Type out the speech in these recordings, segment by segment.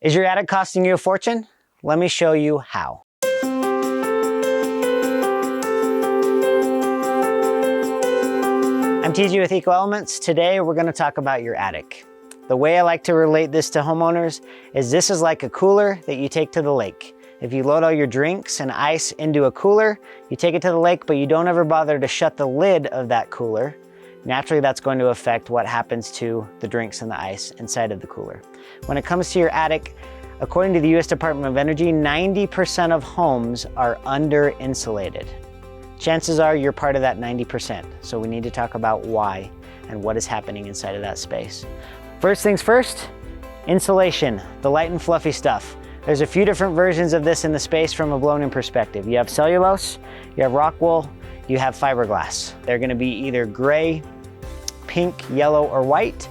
Is your attic costing you a fortune? Let me show you how. I'm TJ with EcoElements. Today we're going to talk about your attic. The way I like to relate this to homeowners is this is like a cooler that you take to the lake. If you load all your drinks and ice into a cooler, you take it to the lake, but you don't ever bother to shut the lid of that cooler. Naturally, that's going to affect what happens to the drinks and the ice inside of the cooler. When it comes to your attic, according to the US Department of Energy, 90% of homes are under-insulated. Chances are you're part of that 90%, so we need to talk about why and what is happening inside of that space. First things first, insulation, the light and fluffy stuff. There's a few different versions of this in the space from a blown-in perspective. You have cellulose, you have Rockwool, you have fiberglass. They're gonna be either gray, pink, yellow, or white.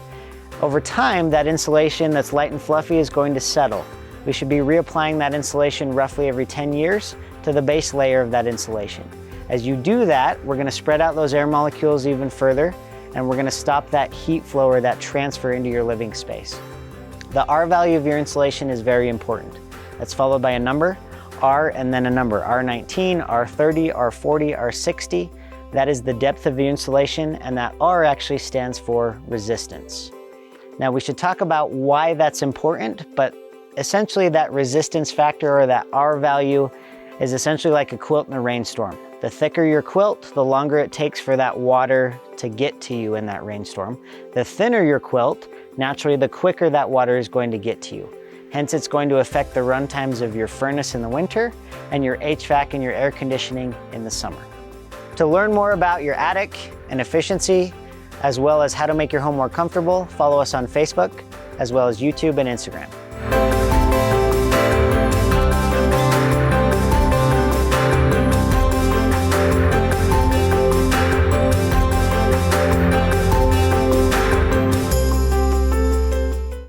Over time, that insulation that's light and fluffy is going to settle. We should be reapplying that insulation roughly every 10 years to the base layer of that insulation. As you do that, we're gonna spread out those air molecules even further, and we're gonna stop that heat flow or that transfer into your living space. The R value of your insulation is very important. That's followed by a number, R and then a number, R19, R30, R40, R60. That is the depth of the insulation, and that R actually stands for resistance. Now we should talk about why that's important, but essentially that resistance factor or that R value is essentially like a quilt in a rainstorm. The thicker your quilt, the longer it takes for that water to get to you in that rainstorm. The thinner your quilt, naturally the quicker that water is going to get to you. Hence, it's going to affect the run times of your furnace in the winter and your HVAC and your air conditioning in the summer. To learn more about your attic and efficiency, as well as how to make your home more comfortable, follow us on Facebook, as well as YouTube and Instagram.